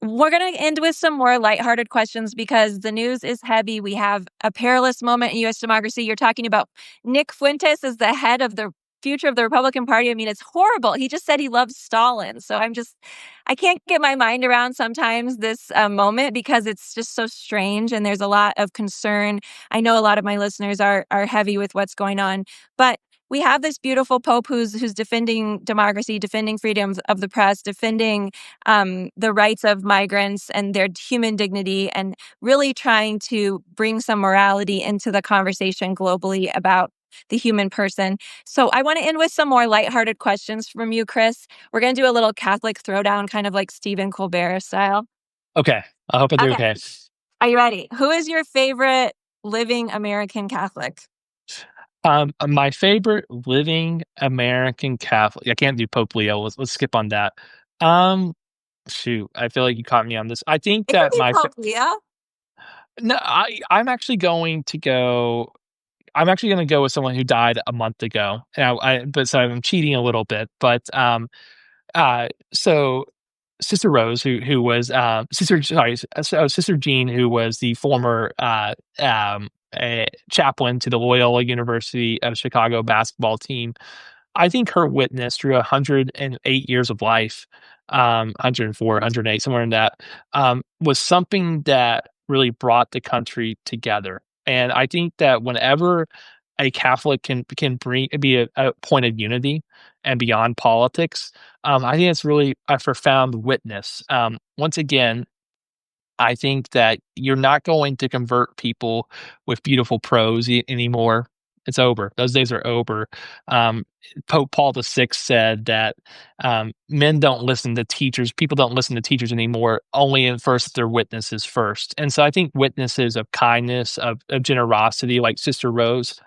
we're going to end with some more lighthearted questions because the news is heavy. We have a perilous moment in U.S. democracy. You're talking about Nick Fuentes as the head of the future of the Republican Party. I mean, it's horrible. He just said he loves Stalin. So I can't get my mind around sometimes this moment because it's just so strange and there's a lot of concern. I know a lot of my listeners are heavy with what's going on, but we have this beautiful Pope who's defending democracy, defending freedoms of the press, defending the rights of migrants and their human dignity, and really trying to bring some morality into the conversation globally about the human person. So I want to end with some more lighthearted questions from you, Chris. We're going to do a little Catholic throwdown, kind of like Stephen Colbert style. Okay. I hope I do Okay. okay. Are you ready? Who is your favorite living American Catholic? My favorite living American Catholic. I can't do Pope Leo. Let's skip on that. Um, Shoot, I feel like you caught me on this. I think It could that be Pope Leo. No, I'm actually going to go I'm actually gonna go with someone who died a month ago. And but so I'm cheating a little bit, but, so Sister Rose, who was, Sister Jean, who was the former, chaplain to the Loyola University of Chicago basketball team. I think her witness through 108 years of life, 104, 108, somewhere in that, was something that really brought the country together. And I think that whenever a Catholic can be a point of unity and beyond politics, I think it's really a profound witness. Once again, I think that you're not going to convert people with beautiful prose anymore. It's over. Those days are over. Um, Pope Paul VI said that men don't listen to teachers. People don't listen to teachers anymore. Only in first their witnesses first. And so I think witnesses of kindness, of generosity, like Sister Rose,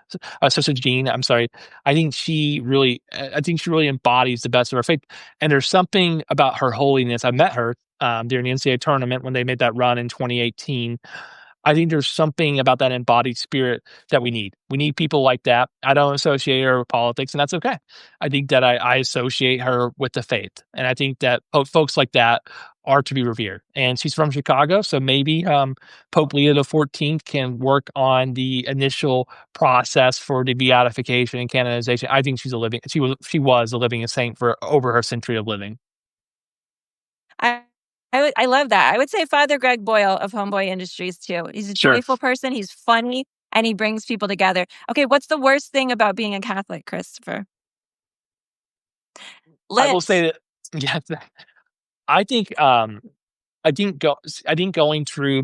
Sister Jean. I'm sorry. I think she really embodies the best of our faith. And there's something about her holiness. I met her during the NCAA tournament when they made that run in 2018. I think there's something about that embodied spirit that we need. We need people like that. I don't associate her with politics, and that's okay. I think that I associate her with the faith, and I think that folks like that are to be revered. And she's from Chicago, so maybe Pope Leo XIV can work on the initial process for the beatification and canonization. I think she was a living saint for over her century of living. I I love that. I would say Father Greg Boyle of Homeboy Industries too. He's a Sure. joyful person, he's funny, and he brings people together. Okay, what's the worst thing about being a Catholic, Christopher? I will say Lips. that yeah, I think, I think going through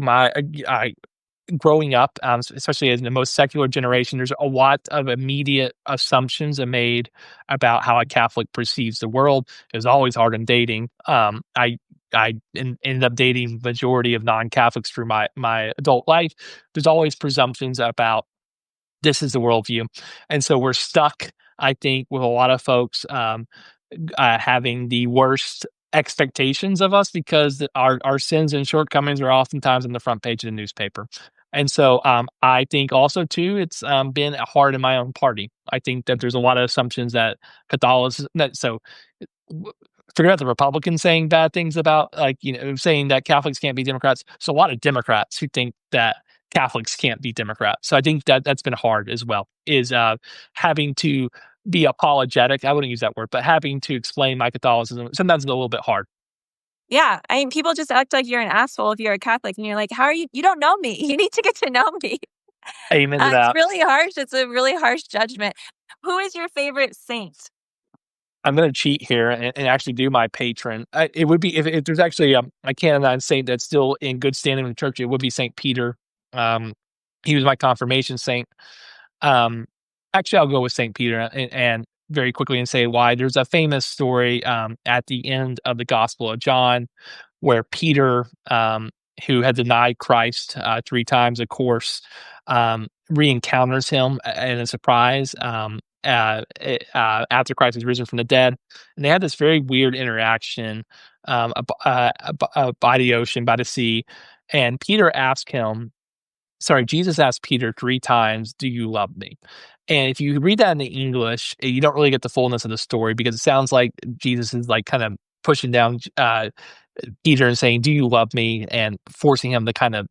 growing up, especially in the most secular generation, there's a lot of immediate assumptions are made about how a Catholic perceives the world. It was always hard in dating. Ended up dating majority of non-Catholics through my adult life. There's always presumptions about this is the worldview, and so we're stuck, I think, with a lot of folks, having the worst expectations of us because our sins and shortcomings are oftentimes on the front page of the newspaper. And so I think also too, it's been hard in my own party. I think that there's a lot of assumptions that Catholicism. W- Forget about the Republicans saying bad things about, like, saying that Catholics can't be Democrats. So a lot of Democrats who think that Catholics can't be Democrats. So I think that that's been hard as well. Is having to be apologetic. I wouldn't use that word, but having to explain my Catholicism sometimes it's a little bit hard. Yeah, I mean, people just act like you're an asshole if you're a Catholic, and you're like, "How are you? You don't know me. You need to get to know me." Amen to It's that. really harsh. It's a really harsh judgment. Who is your favorite saint? I'm gonna cheat here and actually do my patron. It would be if there's actually a canonized saint that's still in good standing with the church, it would be Saint Peter. Um, he was my confirmation saint. Um, Actually, I'll go with Saint Peter and very quickly and say why. There's a famous story at the end of the Gospel of John where Peter, who had denied Christ 3 times, of course, re-encounters him in a surprise after Christ is risen from the dead, and they had this very weird interaction by the ocean, by the sea, and Peter asked him sorry, Jesus asked Peter 3 times, "Do you love me?" And if you read that in the English, you don't really get the fullness of the story because it sounds like Jesus is, like, kind of pushing down, Peter and saying, "Do you love me?" and forcing him to kind of,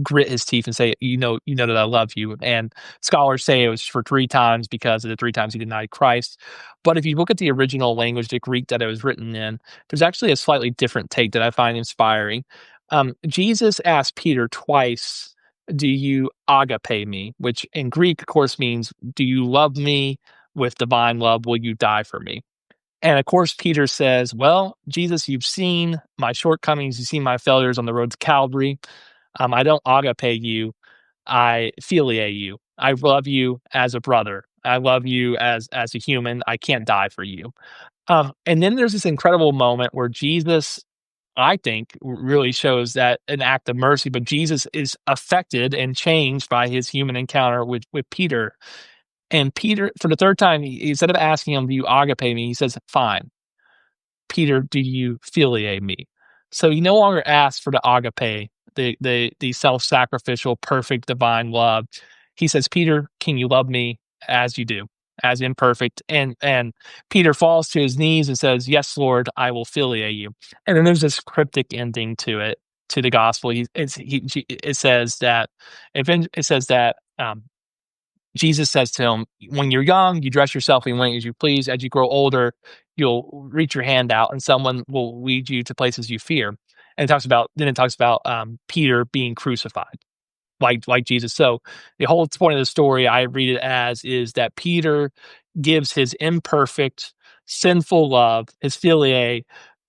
grit his teeth and say, you know that I love you." And scholars say it was for 3 times because of the 3 times he denied Christ. But if you look at the original language, the Greek that it was written in, there's actually a slightly different take that I find inspiring. Jesus asked Peter twice, "Do you agape me?" Which in Greek, of course, means, "Do you love me with divine love? Will you die for me?" And of course, Peter says, "Well, Jesus, you've seen my shortcomings, you've seen my failures on the road to Calvary. I don't agape you, I filiate you. I love you as a brother. I love you as a human. I can't die for you." And then there's this incredible moment where Jesus, I think, really shows that an act of mercy, but Jesus is affected and changed by his human encounter with Peter. And Peter, for the third time, instead of asking him, "Do you agape me?" he says, "Fine. Peter, do you filiate me?" So he no longer asks for the agape. the self-sacrificial, perfect divine love. He says, Peter, can you love me as you do, as imperfect? And Peter falls to his knees and says, yes, Lord, I will filiate you. And then there's this cryptic ending to it, to the gospel. It says that, it says that Jesus says to him, when you're young, you dress yourself in ways you please. As you grow older, you'll reach your hand out and someone will lead you to places you fear. And it talks about Peter being crucified like Jesus. So the whole point of the story I read it as is that Peter gives his imperfect, sinful love, his philia,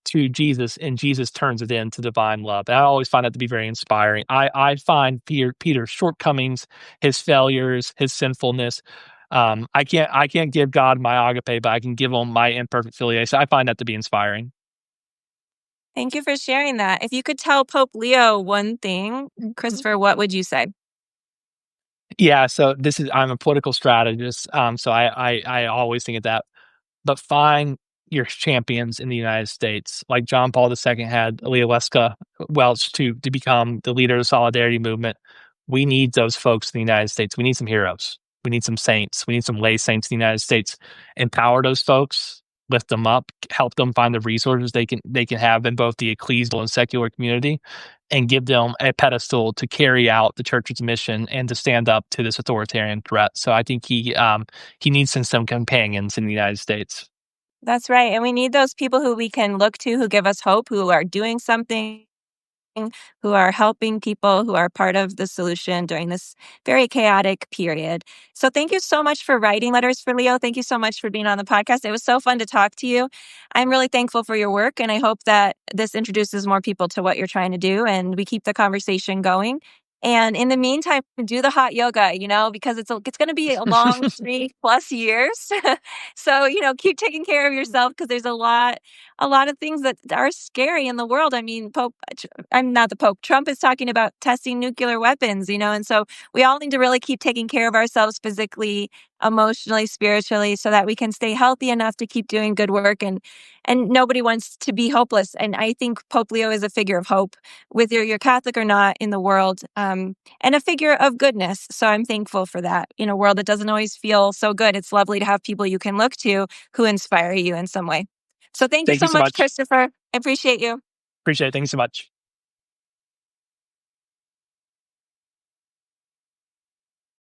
to Jesus, and Jesus turns it into divine love. And I always find that to be very inspiring. I find Peter's shortcomings, his failures, his sinfulness. I can't give God my agape, but I can give him my imperfect philia. So I find that to be inspiring. Thank you for sharing that. If you could tell Pope Leo one thing, Christopher, what would you say? Yeah, so I'm a political strategist, so I always think of that. But find your champions in the United States, like John Paul II had Leoleska Welch to become the leader of the Solidarity movement. We need those folks in the United States. We need some heroes. We need some saints. We need some lay saints in the United States. Empower those folks, lift them up, help them find the resources they can have in both the ecclesial and secular community, and give them a pedestal to carry out the church's mission and to stand up to this authoritarian threat. So I think he needs some companions in the United States. That's right. And we need those people who we can look to, who give us hope, who are doing something, who are helping people, who are part of the solution during this very chaotic period. So thank you so much for writing letters for Leo. Thank you so much for being on the podcast. It was so fun to talk to you. I'm really thankful for your work, and I hope that this introduces more people to what you're trying to do and we keep the conversation going. And in the meantime, do the hot yoga, because it's going to be a long 3+ years. So, keep taking care of yourself because there's a lot of things that are scary in the world. I mean, I'm not the Pope. Trump is talking about testing nuclear weapons, and so we all need to really keep taking care of ourselves physically, emotionally, spiritually, so that we can stay healthy enough to keep doing good work. And nobody wants to be hopeless. And I think Pope Leo is a figure of hope, whether you're Catholic or not, in the world, and a figure of goodness. So I'm thankful for that. In a world that doesn't always feel so good, it's lovely to have people you can look to who inspire you in some way. So thank you Thank you so so much, much. Christopher. I appreciate you. Appreciate it. Thank you so much.